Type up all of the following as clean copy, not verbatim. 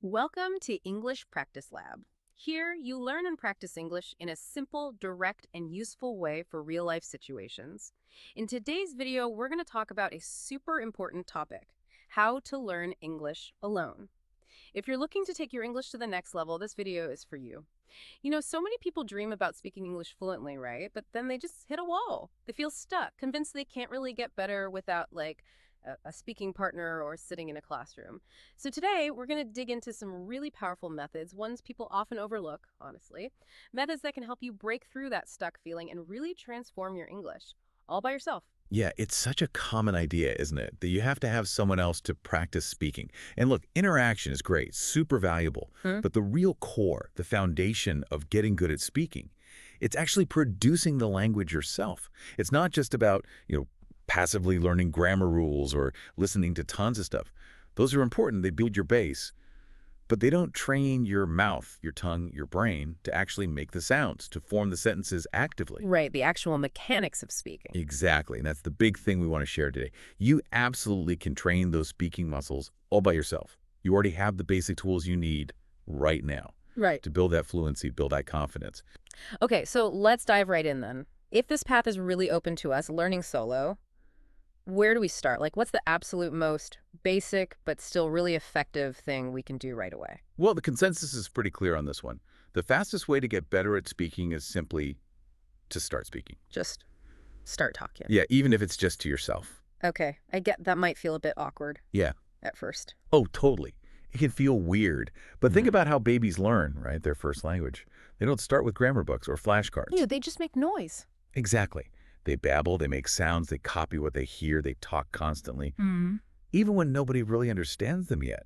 Welcome to English Practice Lab. Here, you learn and practice English in a simple, direct, and useful way for real-life situations. In today's video, we're going to talk about a super important topic, how to learn English alone. If you're looking to take your English to the next level, this video is for you. So many people dream about speaking English fluently, right? But then they just hit a wall. They feel stuck, convinced they can't really get better without, a speaking partner or sitting in a classroom. So today, we're going to dig into some really powerful methods, ones people often overlook, honestly. Methods that can help you break through that stuck feeling and really transform your English, all by yourself. Yeah, it's such a common idea, isn't it? That you have to have someone else to practice speaking. And look, interaction is great, super valuable. Hmm? But the real core, the foundation of getting good at speaking, it's actually producing the language yourself. It's not just about, passively learning grammar rules or listening to tons of stuff. Those are important. They build your base. But they don't train your mouth, your tongue, your brain to actually make the sounds, to form the sentences actively. Right, the actual mechanics of speaking. Exactly, and that's the big thing we want to share today. You absolutely can train those speaking muscles all by yourself. You already have the basic tools you need right now Right. to build that fluency, build that confidence. Okay, so let's dive right in then. If this path is really open to us, learning solo, where do we start? What's the absolute most basic but still really effective thing we can do right away? Well, the consensus is pretty clear on this one. The fastest way to get better at speaking is simply to start speaking. Just start talking. Yeah, even if it's just to yourself. Okay, I get that might feel a bit awkward Yeah. at first. Oh, totally. It can feel weird. But think about how babies learn, right, their first language. They don't start with grammar books or flashcards. Yeah, they just make noise. Exactly. They babble, they make sounds, they copy what they hear, they talk constantly, Mm-hmm. even when nobody really understands them yet.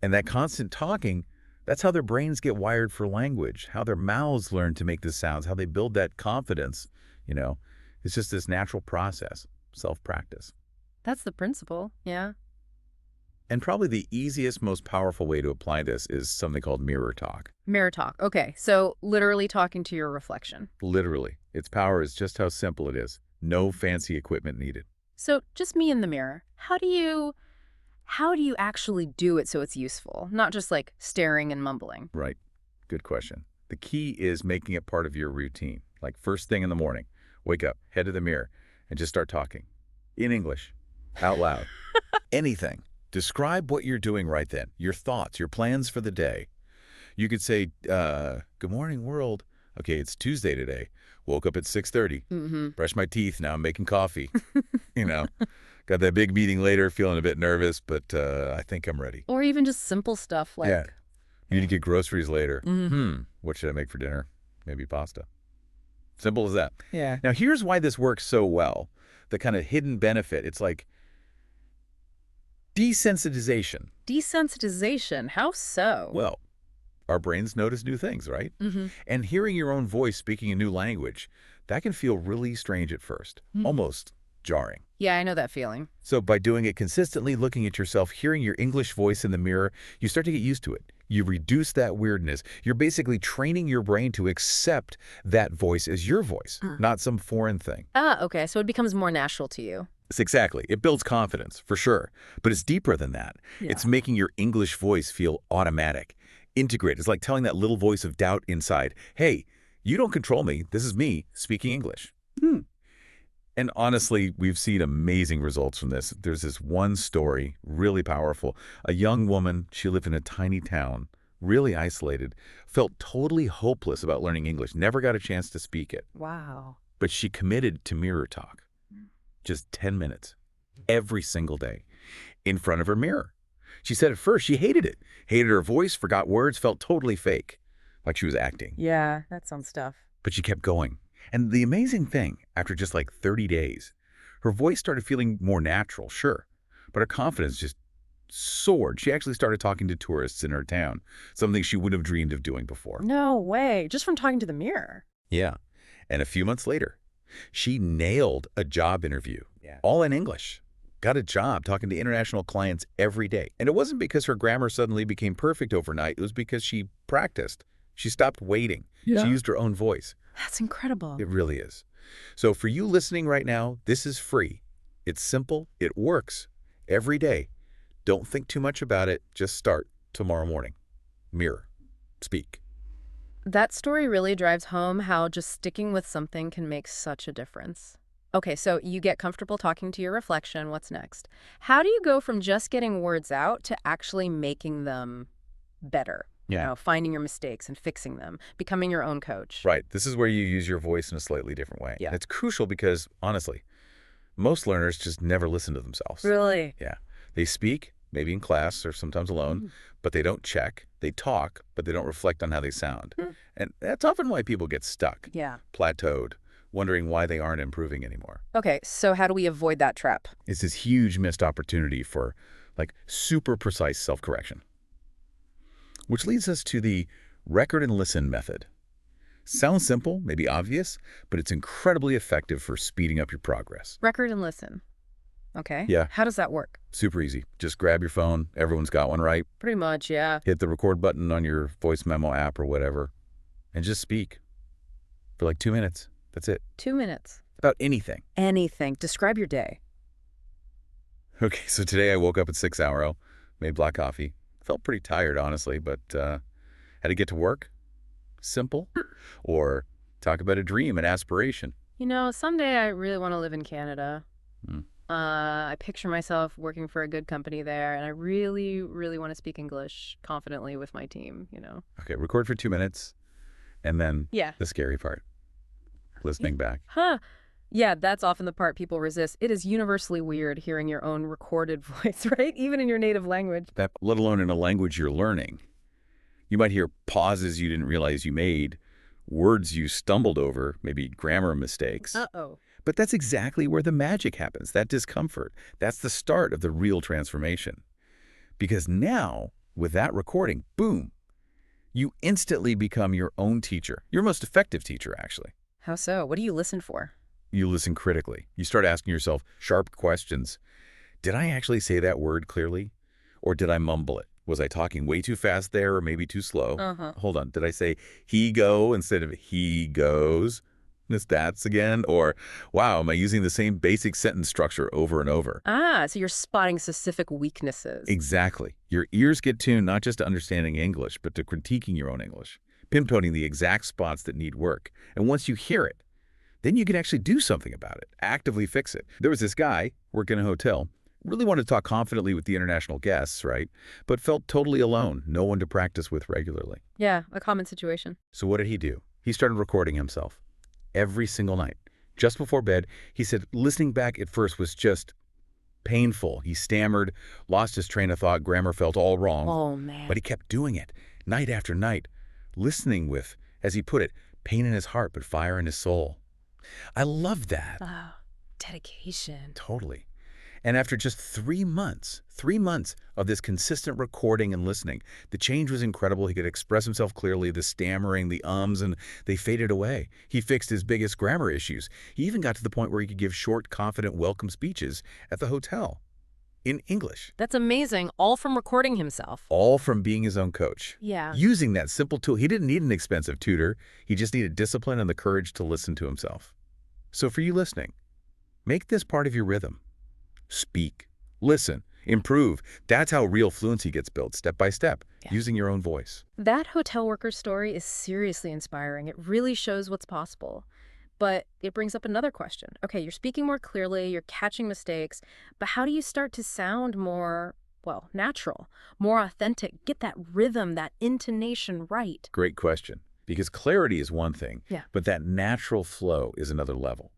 And that constant talking, that's how their brains get wired for language, how their mouths learn to make the sounds, how they build that confidence, you know. It's just this natural process, self-practice. That's the principle, yeah. And probably the easiest, most powerful way to apply this is something called mirror talk. Mirror talk. Okay, so literally talking to your reflection. Literally, its power is just how simple it is. No fancy equipment needed. So just me in the mirror. How do you actually do it so it's useful? Not just staring and mumbling. Right. Good question. The key is making it part of your routine. Like first thing in the morning, wake up, head to the mirror, and just start talking. In English, out loud. Anything. Describe what you're doing right then, your thoughts, your plans for the day. You could say, good morning, world. Okay, it's Tuesday today. Woke up at 6:30. Mm-hmm. Brushed my teeth, now I'm making coffee. you know, got that big meeting later, feeling a bit nervous, but I think I'm ready. Or even just simple stuff like, Yeah. You need to get groceries later. Mhm. What should I make for dinner? Maybe pasta. Simple as that. Yeah. Now, here's why this works so well. The kind of hidden benefit. It's like desensitization. Desensitization. How so? Well, our brains notice new things, right? Mm-hmm. And hearing your own voice speaking a new language, that can feel really strange at first, almost jarring. Yeah, I know that feeling. So by doing it consistently, looking at yourself, hearing your English voice in the mirror, you start to get used to it. You reduce that weirdness. You're basically training your brain to accept that voice as your voice, not some foreign thing. Ah, okay, so it becomes more natural to you. It's exactly. It builds confidence, for sure. But it's deeper than that. Yeah. It's making your English voice feel automatic, integrated. It's like telling that little voice of doubt inside, hey, you don't control me. This is me speaking English. And honestly, we've seen amazing results from this. There's this one story, really powerful. A young woman, she lived in a tiny town, really isolated, felt totally hopeless about learning English, never got a chance to speak it. Wow. But she committed to mirror talk. Just 10 minutes, every single day, in front of her mirror. She said at first she hated it, hated her voice, forgot words, felt totally fake, like she was acting. Yeah, that's some stuff. But she kept going. And the amazing thing, after just like 30 days, her voice started feeling more natural, sure, but her confidence just soared. She actually started talking to tourists in her town, something she wouldn't have dreamed of doing before. No way. Just from talking to the mirror. Yeah. And a few months later, she nailed a job interview, all in English. Got a job talking to international clients every day. And it wasn't because her grammar suddenly became perfect overnight. It was because she practiced. She stopped waiting. Yeah. She used her own voice. That's incredible. It really is. So for you listening right now, this is free. It's simple. It works every day. Don't think too much about it. Just start. tomorrow morning. Mirror. Speak. That story really drives home how just sticking with something can make such a difference. Okay, so you get comfortable talking to your reflection. What's next? How do you go from just getting words out to actually making them better? Yeah. Finding your mistakes and fixing them, becoming your own coach. Right. This is where you use your voice in a slightly different way. Yeah. And it's crucial because, honestly, most learners just never listen to themselves. Really? Yeah. They speak, maybe in class or sometimes alone, but they don't check. They talk, but they don't reflect on how they sound. And that's often why people get stuck, Yeah. plateaued, wondering why they aren't improving anymore. Okay, so how do we avoid that trap? It's this huge missed opportunity for, like, super precise self-correction. Which leads us to the record and listen method. Sounds simple, maybe obvious, but it's incredibly effective for speeding up your progress. Record and listen. Okay. Yeah. How does that work? Super easy. Just grab your phone. Everyone's got one, right? Pretty much, yeah. Hit the record button on your voice memo app or whatever, and just speak for like 2 minutes. That's it. 2 minutes. About anything. Anything. Describe your day. Okay, so today I woke up at 6 hour, made black coffee. Felt pretty tired, honestly, but had to get to work. Simple. Or talk about a dream, an aspiration. Someday I really want to live in Canada. Hmm. I picture myself working for a good company there, and I really, really want to speak English confidently with my team. Okay, record for 2 minutes, and then Yeah. the scary part, listening back. Huh. Yeah, that's often the part people resist. It is universally weird hearing your own recorded voice, right? Even in your native language. That, let alone in a language you're learning. You might hear pauses you didn't realize you made, words you stumbled over, maybe grammar mistakes. Uh-oh. But that's exactly where the magic happens, that discomfort. That's the start of the real transformation. Because now, with that recording, boom, you instantly become your own teacher, your most effective teacher, actually. How so? What do you listen for? You listen critically. You start asking yourself sharp questions. Did I actually say that word clearly? Or did I mumble it? Was I talking way too fast there or maybe too slow? Uh-huh. Hold on. Did I say he go instead of he goes? That's again? Or, wow, am I using the same basic sentence structure over and over? Ah, so you're spotting specific weaknesses. Exactly. Your ears get tuned not just to understanding English, but to critiquing your own English, pinpointing the exact spots that need work. And once you hear it, then you can actually do something about it, actively fix it. There was this guy working in a hotel, really wanted to talk confidently with the international guests, right? But felt totally alone, no one to practice with regularly. Yeah, a common situation. So what did he do? He started recording himself every single night. Just before bed, he said listening back at first was just painful. He stammered, lost his train of thought, grammar felt all wrong. Oh, man. But he kept doing it, night after night, listening with, as he put it, pain in his heart but fire in his soul. I love that. Oh, dedication. Totally. And after just 3 months of this consistent recording and listening, the change was incredible. He could express himself clearly, the stammering, the ums, and they faded away. He fixed his biggest grammar issues. He even got to the point where he could give short, confident welcome speeches at the hotel in English. That's amazing, all from recording himself. All from being his own coach. Yeah. Using that simple tool. He didn't need an expensive tutor. He just needed discipline and the courage to listen to himself. So for you listening, make this part of your rhythm. Speak, listen, improve. That's how real fluency gets built, step by step, using your own voice. That hotel worker's story is seriously inspiring. It really shows what's possible. But it brings up another question. Okay, you're speaking more clearly, you're catching mistakes, but how do you start to sound more, natural, more authentic, get that rhythm, that intonation right? Great question. Because clarity is one thing, Yeah. but that natural flow is another level.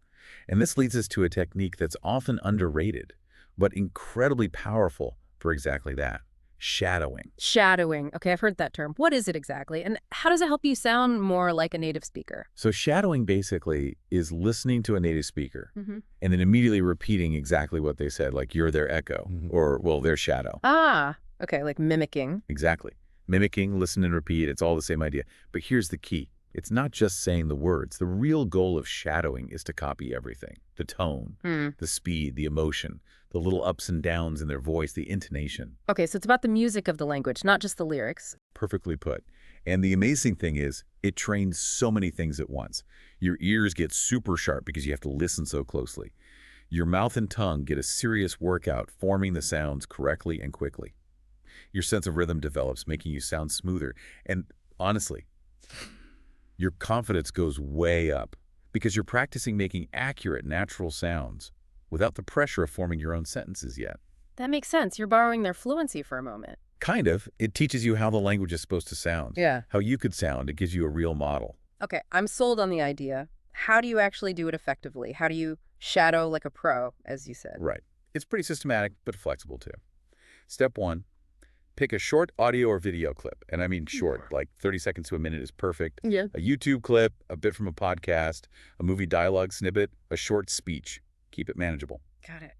And this leads us to a technique that's often underrated, but incredibly powerful for exactly that, shadowing. Shadowing. Okay, I've heard that term. What is it exactly? And how does it help you sound more like a native speaker? So shadowing basically is listening to a native speaker Mm-hmm. and then immediately repeating exactly what they said, like you're their echo or, well, their shadow. Ah, okay, like mimicking. Exactly. Mimicking, listen and repeat, it's all the same idea. But here's the key. It's not just saying the words. The real goal of shadowing is to copy everything. The tone, the speed, the emotion, the little ups and downs in their voice, the intonation. Okay, so it's about the music of the language, not just the lyrics. Perfectly put. And the amazing thing is, it trains so many things at once. Your ears get super sharp because you have to listen so closely. Your mouth and tongue get a serious workout forming the sounds correctly and quickly. Your sense of rhythm develops, making you sound smoother. And honestly, your confidence goes way up because you're practicing making accurate, natural sounds without the pressure of forming your own sentences yet. That makes sense. You're borrowing their fluency for a moment. Kind of. It teaches you how the language is supposed to sound. Yeah. How you could sound. It gives you a real model. Okay, I'm sold on the idea. How do you actually do it effectively? How do you shadow like a pro, as you said? Right. It's pretty systematic, but flexible too. Step 1, pick a short audio or video clip. And I mean short, like 30 seconds to a minute is perfect. Yeah. A YouTube clip, a bit from a podcast, a movie dialogue snippet, a short speech. Keep it manageable. Got it.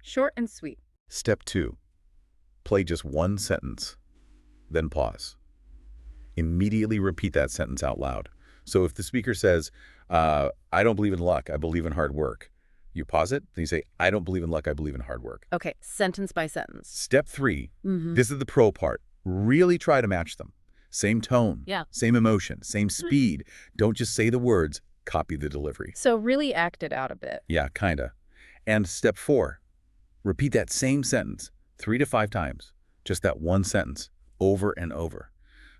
Short and sweet. Step 2, play just one sentence, then pause. Immediately repeat that sentence out loud. So if the speaker says, I don't believe in luck, I believe in hard work, you pause it, then you say, I don't believe in luck, I believe in hard work. Okay, sentence by sentence. Step 3, this is the pro part. Really try to match them. Same tone, Yeah. same emotion, same speed. Don't just say the words, copy the delivery. So really act it out a bit. Yeah, kinda. And step 4, repeat that same sentence 3 to 5 times, just that one sentence, over and over,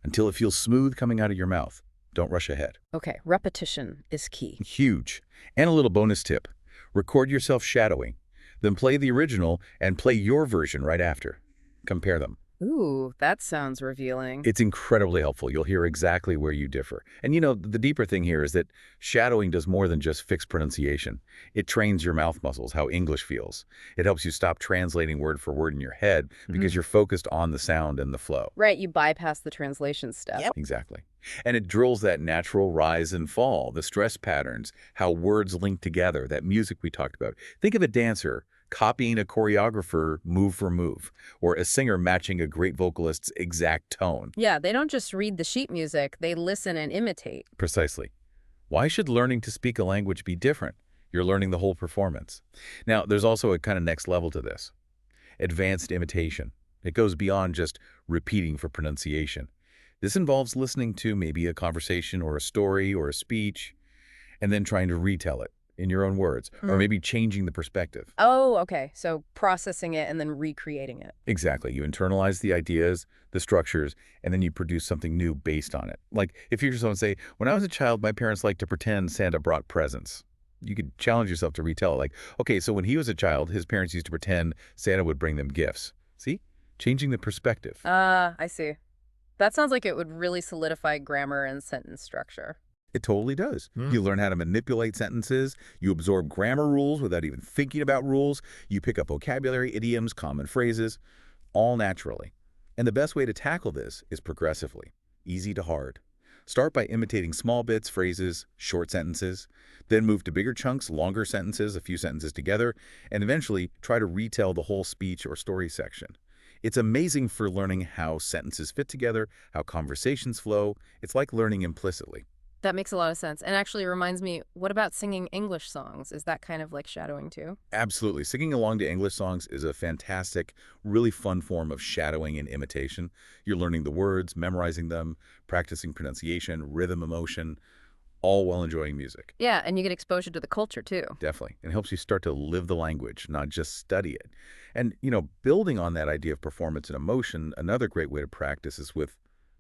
until it feels smooth coming out of your mouth. Don't rush ahead. Okay, repetition is key. Huge. And a little bonus tip. Record yourself shadowing, then play the original and play your version right after. Compare them. Ooh, that sounds revealing. It's incredibly helpful. You'll hear exactly where you differ. And you know, the deeper thing here is that shadowing does more than just fix pronunciation. It trains your mouth muscles, how English feels. It helps you stop translating word for word in your head because you're focused on the sound and the flow. Right, you bypass the translation step. Yep. Exactly. And it drills that natural rise and fall, the stress patterns, how words link together, that music we talked about. Think of a dancer copying a choreographer move for move, or a singer matching a great vocalist's exact tone. Yeah, they don't just read the sheet music, they listen and imitate. Precisely. Why should learning to speak a language be different? You're learning the whole performance. Now, there's also a kind of next level to this. Advanced imitation. It goes beyond just repeating for pronunciation. This involves listening to maybe a conversation or a story or a speech, and then trying to retell it in your own words, or maybe changing the perspective. Oh, okay. So processing it and then recreating it. Exactly. You internalize the ideas, the structures, and then you produce something new based on it. Like if you hear someone say, when I was a child, my parents liked to pretend Santa brought presents. You could challenge yourself to retell it. Like, okay, so when he was a child, his parents used to pretend Santa would bring them gifts. See? Changing the perspective. I see. That sounds like it would really solidify grammar and sentence structure. It totally does. You learn how to manipulate sentences. You absorb grammar rules without even thinking about rules. You pick up vocabulary, idioms, common phrases, all naturally. And the best way to tackle this is progressively, easy to hard. Start by imitating small bits, phrases, short sentences, then move to bigger chunks, longer sentences, a few sentences together, and eventually try to retell the whole speech or story section. It's amazing for learning how sentences fit together, how conversations flow. It's like learning implicitly. That makes a lot of sense. And actually reminds me, what about singing English songs? Is that kind of like shadowing too? Absolutely. Singing along to English songs is a fantastic, really fun form of shadowing and imitation. You're learning the words, memorizing them, practicing pronunciation, rhythm, emotion, all while enjoying music. Yeah, and you get exposure to the culture too. Definitely. And it helps you start to live the language, not just study it. And, you know, building on that idea of performance and emotion, another great way to practice is with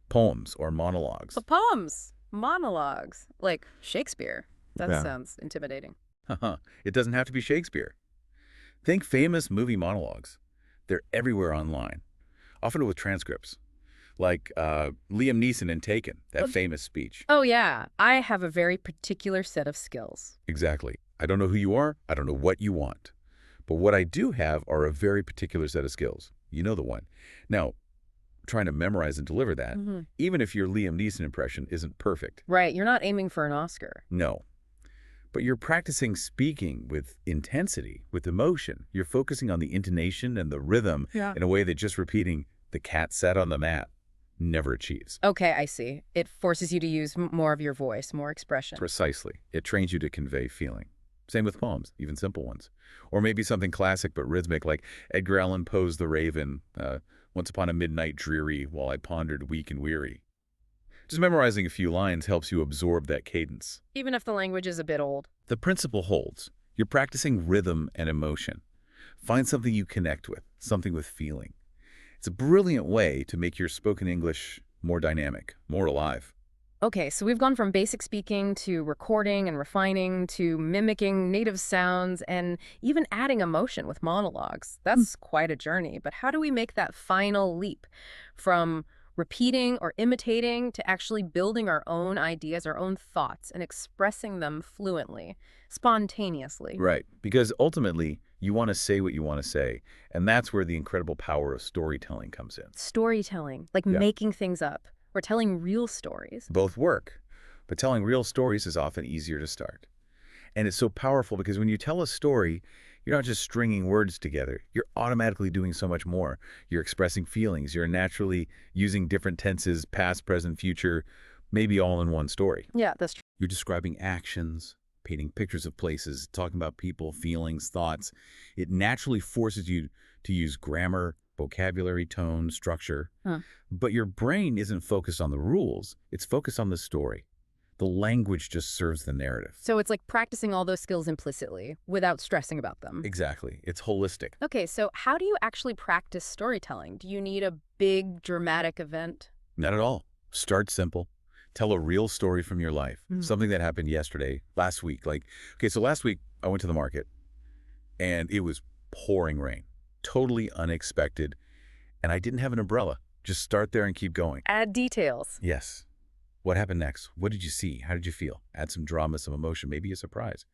poems or monologues. The poems, monologues, like Shakespeare. That Yeah. sounds intimidating. It doesn't have to be Shakespeare. Think famous movie monologues. They're everywhere online, often with transcripts. Like Liam Neeson in Taken, that famous speech. Oh yeah, I have a very particular set of skills. Exactly. I don't know who you are. I don't know what you want. But what I do have are a very particular set of skills. You know the one. Now, trying to memorize and deliver that, even if your Liam Neeson impression isn't perfect. Right, you're not aiming for an Oscar. No. But you're practicing speaking with intensity, with emotion. You're focusing on the intonation and the rhythm in a way that just repeating "the cat sat on the mat" never achieves. Okay, I see. It forces you to use more of your voice, more expression. Precisely. It trains you to convey feeling. Same with poems, even simple ones. Or maybe something classic but rhythmic like Edgar Allan Poe's The Raven, once upon a midnight dreary while I pondered weak and weary. Just memorizing a few lines helps you absorb that cadence. Even if the language is a bit old. The principle holds. You're practicing rhythm and emotion. Find something you connect with, something with feeling. It's a brilliant way to make your spoken English more dynamic, more alive. Okay, so we've gone from basic speaking to recording and refining to mimicking native sounds and even adding emotion with monologues. That's quite a journey, but how do we make that final leap from repeating or imitating to actually building our own ideas, our own thoughts, and expressing them fluently, spontaneously? Right. Because ultimately, you want to say what you want to say. And that's where the incredible power of storytelling comes in. Storytelling, like Yeah. making things up or telling real stories. Both work, but telling real stories is often easier to start. And it's so powerful because when you tell a story, you're not just stringing words together. You're automatically doing so much more. You're expressing feelings. You're naturally using different tenses, past, present, future, maybe all in one story. Yeah, that's true. You're describing actions, painting pictures of places, talking about people, feelings, thoughts. It naturally forces you to use grammar, vocabulary, tone, structure. Huh. But your brain isn't focused on the rules. It's focused on the story. The language just serves the narrative. So it's like practicing all those skills implicitly without stressing about them. Exactly. It's holistic. Okay, so how do you actually practice storytelling? Do you need a big dramatic event? Not at all. Start simple. Tell a real story from your life. Something that happened yesterday, last week. So last week I went to the market and it was pouring rain. Totally unexpected. And I didn't have an umbrella. Just start there and keep going. Add details. Yes. What happened next? What did you see? How did you feel? Add some drama, some emotion, maybe a surprise.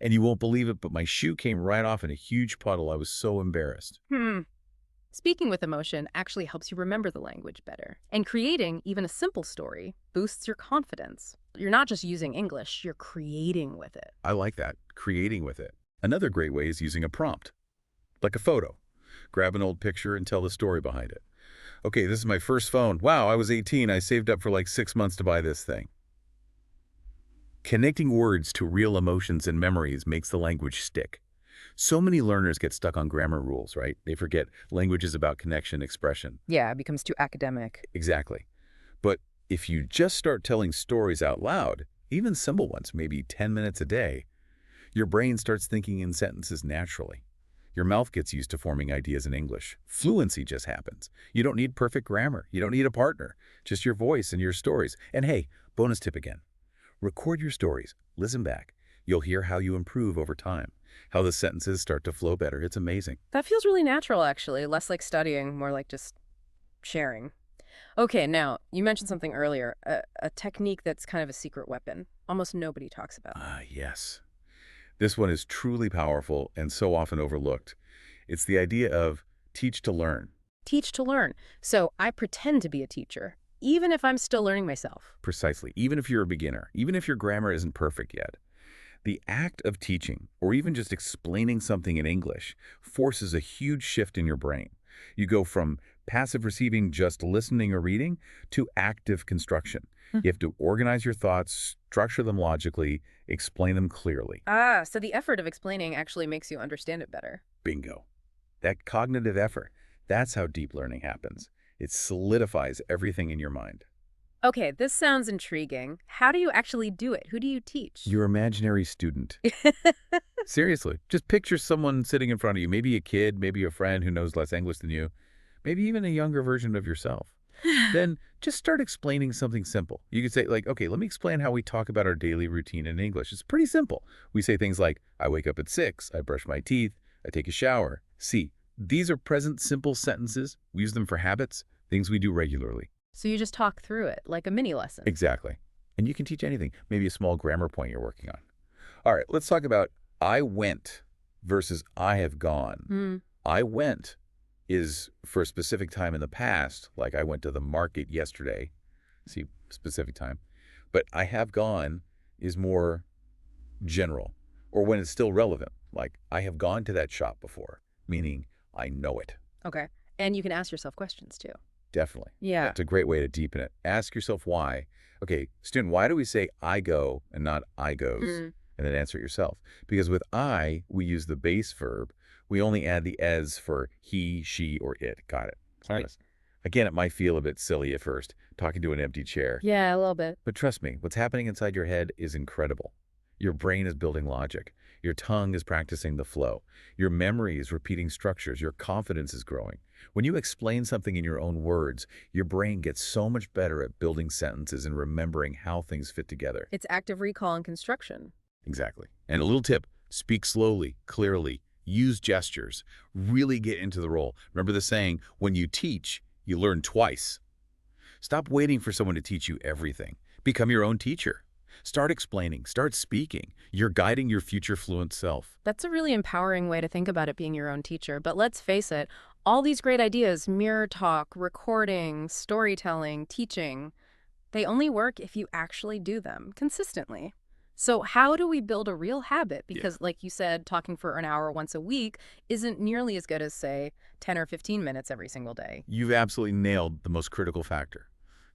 And you won't believe it, but my shoe came right off in a huge puddle. I was so embarrassed. Speaking with emotion actually helps you remember the language better. And creating even a simple story boosts your confidence. You're not just using English, you're creating with it. I like that, creating with it. Another great way is using a prompt, like a photo. Grab an old picture and tell the story behind it. Okay, this is my first phone. Wow, I was 18. I saved up for like 6 months to buy this thing. Connecting words to real emotions and memories makes the language stick. So many learners get stuck on grammar rules, right? They forget language is about connection, expression. Yeah, it becomes too academic. Exactly. But if you just start telling stories out loud, even simple ones, maybe 10 minutes a day, your brain starts thinking in sentences naturally. Your mouth gets used to forming ideas in English. Fluency just happens. You don't need perfect grammar. You don't need a partner. Just your voice and your stories. And hey, bonus tip again. Record your stories. Listen back. You'll hear how you improve over time, how the sentences start to flow better. It's amazing. That feels really natural, actually. Less like studying, more like just sharing. Okay, now, you mentioned something earlier, a technique that's kind of a secret weapon. Almost nobody talks about. Yes. This one is truly powerful and so often overlooked. It's the idea of teach to learn. Teach to learn. So I pretend to be a teacher, even if I'm still learning myself. Precisely. Even if you're a beginner, even if your grammar isn't perfect yet. The act of teaching, or even just explaining something in English, forces a huge shift in your brain. You go from passive receiving, just listening or reading, to active construction. You have to organize your thoughts, structure them logically, explain them clearly. So the effort of explaining actually makes you understand it better. Bingo. That cognitive effort, that's how deep learning happens. It solidifies everything in your mind. Okay, this sounds intriguing. How do you actually do it? Who do you teach? Your imaginary student. Seriously, just picture someone sitting in front of you, maybe a kid, maybe a friend who knows less English than you, maybe even a younger version of yourself. Then just start explaining something simple. You could say, like, okay, let me explain how we talk about our daily routine in English. It's pretty simple. We say things like, I wake up at 6, I brush my teeth, I take a shower. See, these are present simple sentences. We use them for habits, things we do regularly. So you just talk through it, like a mini lesson. Exactly. And you can teach anything, maybe a small grammar point you're working on. All right, let's talk about I went versus I have gone. I went is for a specific time in the past, like I went to the market yesterday, see, specific time. But I have gone is more general, or when it's still relevant, like I have gone to that shop before, meaning I know it. Okay. And you can ask yourself questions too. Definitely. Yeah. That's a great way to deepen it. Ask yourself why. Okay, student, why do we say I go and not I goes? And then answer it yourself. Because with I, we use the base verb. We only add the as for he, she, or it. Got it. Right. Again, it might feel a bit silly at first, talking to an empty chair. Yeah, a little bit. But trust me, what's happening inside your head is incredible. Your brain is building logic. Your tongue is practicing the flow. Your memory is repeating structures. Your confidence is growing. When you explain something in your own words, your brain gets so much better at building sentences and remembering how things fit together. It's active recall and construction. Exactly. And a little tip, speak slowly, clearly, use gestures, really get into the role. Remember the saying, when you teach, you learn twice. Stop waiting for someone to teach you everything. Become your own teacher. Start explaining, start speaking. You're guiding your future fluent self. That's a really empowering way to think about it, being your own teacher. But let's face it, all these great ideas, mirror talk, recording, storytelling, teaching, they only work if you actually do them consistently. So how do we build a real habit? Because like you said, talking for an hour once a week isn't nearly as good as, say, 10 or 15 minutes every single day. You've absolutely nailed the most critical factor.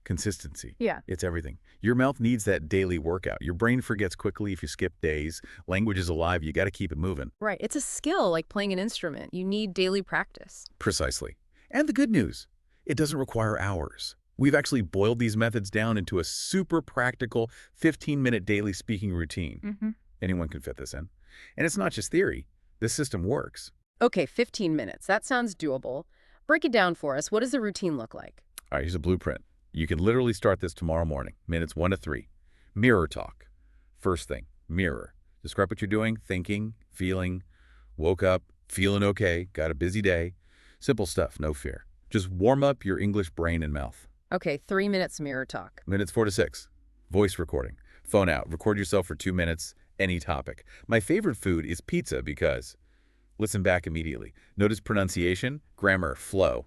Consistency. Yeah. It's everything. Your mouth needs that daily workout. Your brain forgets quickly if you skip days. Language is alive. You got to keep it moving. Right. It's a skill like playing an instrument. You need daily practice. Precisely. And the good news, it doesn't require hours. We've actually boiled these methods down into a super practical 15-minute daily speaking routine. Anyone can fit this in. And it's not just theory. This system works. Okay, 15 minutes. That sounds doable. Break it down for us. What does the routine look like? All right, here's a blueprint. You can literally start this tomorrow morning, minutes 1 to 3. Mirror talk. First thing, mirror. Describe what you're doing, thinking, feeling. Woke up, feeling okay, got a busy day. Simple stuff, no fear. Just warm up your English brain and mouth. Okay, 3 minutes mirror talk. Minutes 4 to 6. Voice recording. Phone out. Record yourself for 2 minutes, any topic. My favorite food is pizza because listen back immediately. Notice pronunciation, grammar, flow.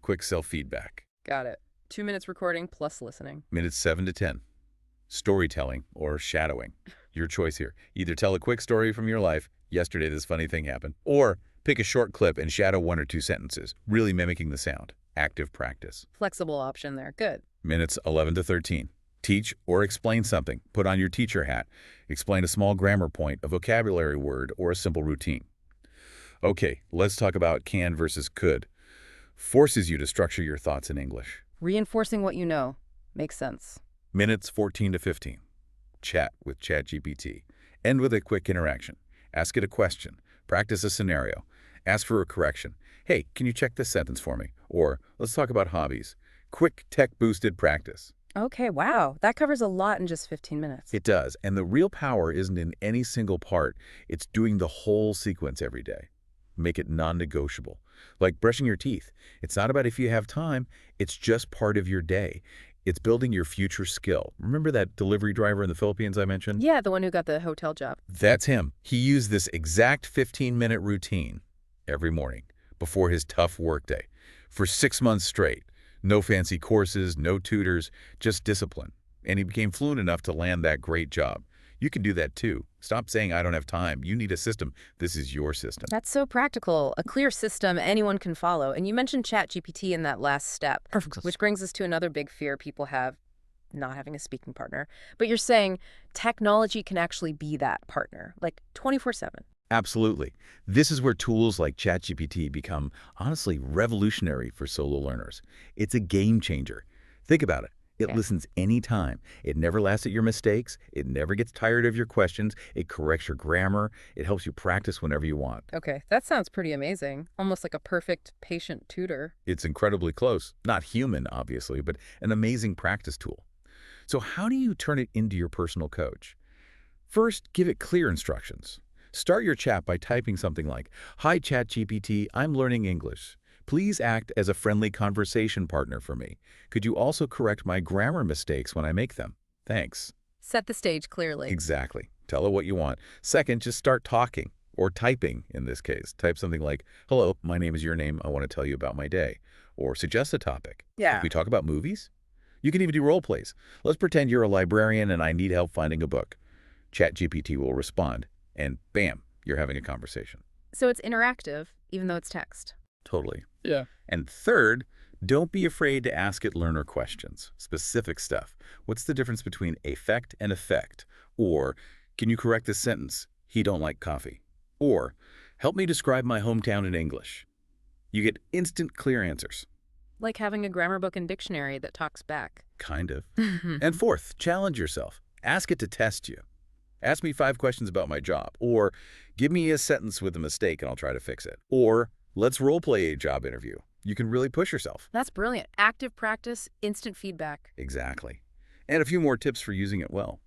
Quick self-feedback. Got it. 2 minutes recording plus listening. Minutes 7 to 10. Storytelling or shadowing. Your choice here. Either tell a quick story from your life, yesterday this funny thing happened, or pick a short clip and shadow 1 or 2 sentences, really mimicking the sound. Active practice. Flexible option there. Good. Minutes 11 to 13. Teach or explain something. Put on your teacher hat. Explain a small grammar point, a vocabulary word, or a simple routine. Okay, let's talk about can versus could. Forces you to structure your thoughts in English. Reinforcing what you know. Makes sense. Minutes 14 to 15. Chat with ChatGPT. End with a quick interaction. Ask it a question. Practice a scenario. Ask for a correction. Hey, can you check this sentence for me? Or let's talk about hobbies. Quick tech-boosted practice. Okay, wow. That covers a lot in just 15 minutes. It does. And the real power isn't in any single part. It's doing the whole sequence every day. Make it non-negotiable. Like brushing your teeth. It's not about if you have time. It's just part of your day. It's building your future skill. Remember that delivery driver in the Philippines I mentioned? Yeah, the one who got the hotel job. That's him. He used this exact 15-minute routine every morning before his tough workday for 6 months straight. No fancy courses, no tutors, just discipline. And he became fluent enough to land that great job. You can do that too. Stop saying, I don't have time. You need a system. This is your system. That's so practical. A clear system anyone can follow. And you mentioned ChatGPT in that last step. Perfect. Which brings us to another big fear people have, not having a speaking partner. But you're saying technology can actually be that partner, like 24/7. Absolutely. This is where tools like ChatGPT become, honestly, revolutionary for solo learners. It's a game changer. Think about it. It listens anytime. It never laughs at your mistakes. It never gets tired of your questions. It corrects your grammar. It helps you practice whenever you want. Okay, that sounds pretty amazing. Almost like a perfect patient tutor. It's incredibly close. Not human, obviously, but an amazing practice tool. So how do you turn it into your personal coach? First, give it clear instructions. Start your chat by typing something like, "Hi ChatGPT, I'm learning English. Please act as a friendly conversation partner for me. Could you also correct my grammar mistakes when I make them? Thanks." Set the stage clearly. Exactly. Tell her what you want. Second, just start talking, or typing in this case. Type something like, "Hello, my name is your name. I want to tell you about my day." Or suggest a topic. Yeah. Can we talk about movies? You can even do role plays. Let's pretend you're a librarian and I need help finding a book. ChatGPT will respond, and bam, you're having a conversation. So it's interactive, even though it's text. Totally. Yeah. And third, don't be afraid to ask it learner questions, specific stuff. What's the difference between affect and effect? Or, can you correct this sentence? He don't like coffee. Or, help me describe my hometown in English. You get instant, clear answers. Like having a grammar book and dictionary that talks back. Kind of. And fourth, challenge yourself. Ask it to test you. Ask me 5 questions about my job. Or, give me a sentence with a mistake and I'll try to fix it. Or, let's role play a job interview. You can really push yourself. That's brilliant. Active practice, instant feedback. Exactly. And a few more tips for using it well.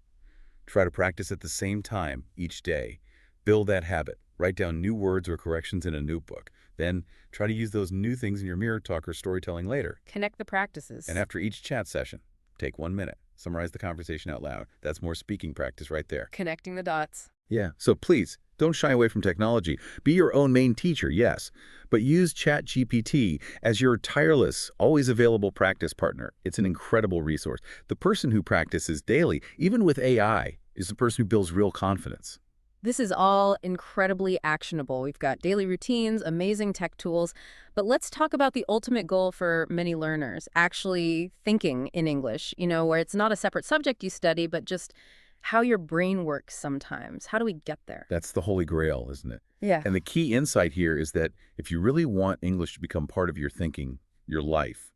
Try to practice at the same time each day. Build that habit. Write down new words or corrections in a notebook. Then try to use those new things in your mirror talk or storytelling later. Connect the practices. And after each chat session, take 1 minute. Summarize the conversation out loud. That's more speaking practice right there. Connecting the dots. Yeah, so please, don't shy away from technology. Be your own main teacher, yes, but use ChatGPT as your tireless, always available practice partner. It's an incredible resource. The person who practices daily, even with AI, is the person who builds real confidence. This is all incredibly actionable. We've got daily routines, amazing tech tools, but let's talk about the ultimate goal for many learners, actually thinking in English, where it's not a separate subject you study, but just how your brain works sometimes. How do we get there? That's the holy grail, isn't it? Yeah. And the key insight here is that if you really want English to become part of your thinking, your life,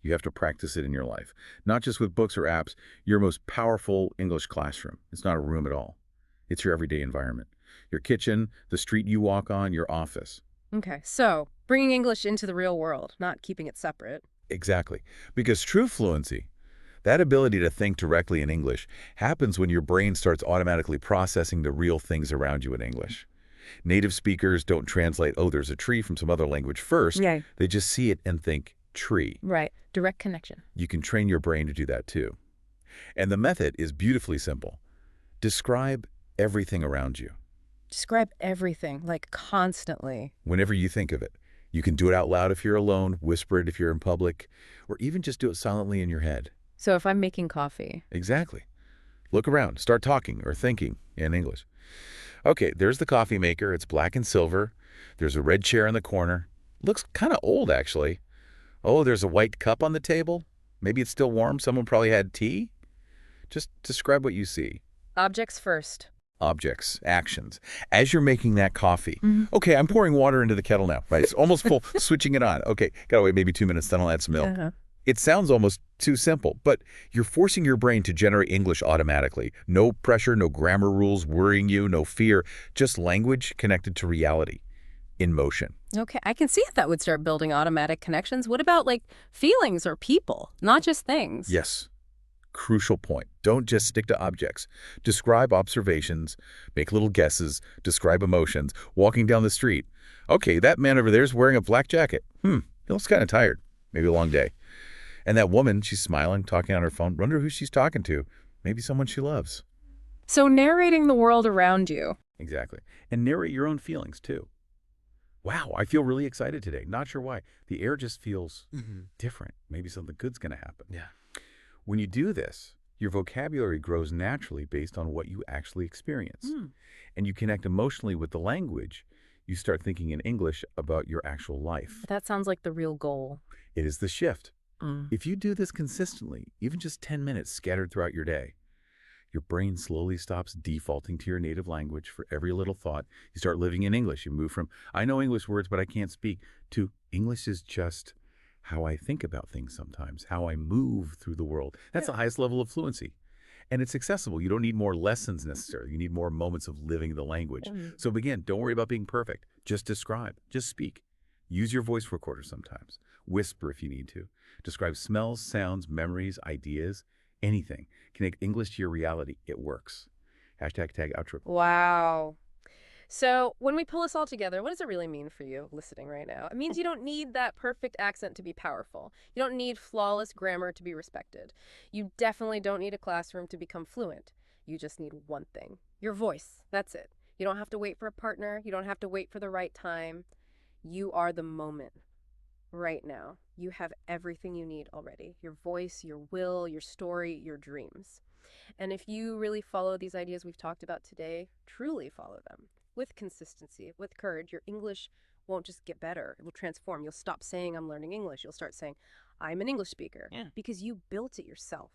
you have to practice it in your life. Not just with books or apps, your most powerful English classroom. It's not a room at all. It's your everyday environment. Your kitchen, the street you walk on, your office. Okay, so bringing English into the real world, not keeping it separate. Exactly. Because true fluency, that ability to think directly in English, happens when your brain starts automatically processing the real things around you in English. Native speakers don't translate, oh, there's a tree from some other language first. Yeah. They just see it and think, tree. Right. Direct connection. You can train your brain to do that too. And the method is beautifully simple. Describe everything around you. Describe everything, like constantly. Whenever you think of it. You can do it out loud if you're alone, whisper it if you're in public, or even just do it silently in your head. So if I'm making coffee. Exactly. Look around, start talking or thinking in English. Okay, there's the coffee maker. It's black and silver. There's a red chair in the corner. Looks kind of old, actually. Oh, there's a white cup on the table. Maybe it's still warm. Someone probably had tea. Just describe what you see. Objects first. Objects, actions. As you're making that coffee. Okay, I'm pouring water into the kettle now. Right, it's almost full. Switching it on. Okay, gotta wait maybe 2 minutes, then I'll add some milk. It sounds almost too simple, but you're forcing your brain to generate English automatically. No pressure, no grammar rules worrying you, no fear, just language connected to reality in motion. Okay, I can see if that would start building automatic connections. What about like feelings or people, not just things? Yes. Crucial point. Don't just stick to objects. Describe observations, make little guesses, describe emotions. Walking down the street. Okay, that man over there is wearing a black jacket. He looks kind of tired. Maybe a long day. And that woman, she's smiling, talking on her phone. Wonder who she's talking to. Maybe someone she loves. So narrating the world around you. Exactly. And narrate your own feelings, too. Wow, I feel really excited today. Not sure why. The air just feels different. Maybe something good's going to happen. Yeah. When you do this, your vocabulary grows naturally based on what you actually experience. And you connect emotionally with the language. You start thinking in English about your actual life. That sounds like the real goal. It is the shift. If you do this consistently, even just 10 minutes scattered throughout your day, your brain slowly stops defaulting to your native language for every little thought. You start living in English. You move from, I know English words, but I can't speak, to English is just how I think about things sometimes, how I move through the world. That's the highest level of fluency. And it's accessible. You don't need more lessons necessarily. You need more moments of living the language. So begin. Don't worry about being perfect. Just describe. Just speak. Use your voice recorder sometimes. Whisper if you need to. Describe smells, sounds, memories, ideas, anything. Connect English to your reality. It works. Hashtag tag outro. Wow. So when we pull this all together, what does it really mean for you listening right now? It means you don't need that perfect accent to be powerful. You don't need flawless grammar to be respected. You definitely don't need a classroom to become fluent. You just need one thing. Your voice. That's it. You don't have to wait for a partner. You don't have to wait for the right time. You are the moment. Right now. You have everything you need already. Your voice, your will, your story, your dreams. And if you really follow these ideas we've talked about today, truly follow them, with consistency, with courage, your English won't just get better. It will transform. You'll stop saying, I'm learning English. You'll start saying, I'm an English speaker. Yeah. Because you built it yourself,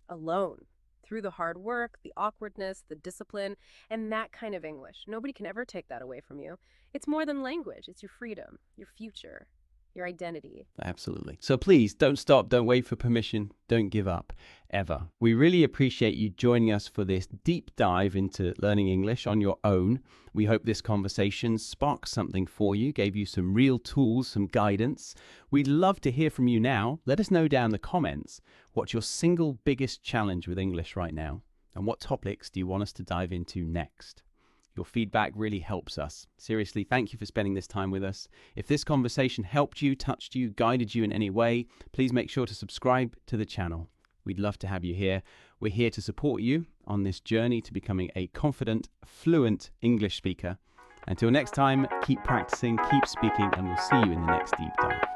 alone, through the hard work, the awkwardness, the discipline, and that kind of English. Nobody can ever take that away from you. It's more than language. It's your freedom, your future. your identity. Absolutely. So please don't stop, don't wait for permission, don't give up, ever. We really appreciate you joining us for this deep dive into learning English on your own. We hope this conversation sparked something for you, gave you some real tools, some guidance. We'd love to hear from you now. Let us know down in the comments what's your single biggest challenge with English right now, and what topics do you want us to dive into next. Your feedback really helps us. Seriously, thank you for spending this time with us. If this conversation helped you, touched you, guided you in any way, please make sure to subscribe to the channel. We'd love to have you here. We're here to support you on this journey to becoming a confident, fluent English speaker. Until next time, keep practicing, keep speaking, and we'll see you in the next deep dive.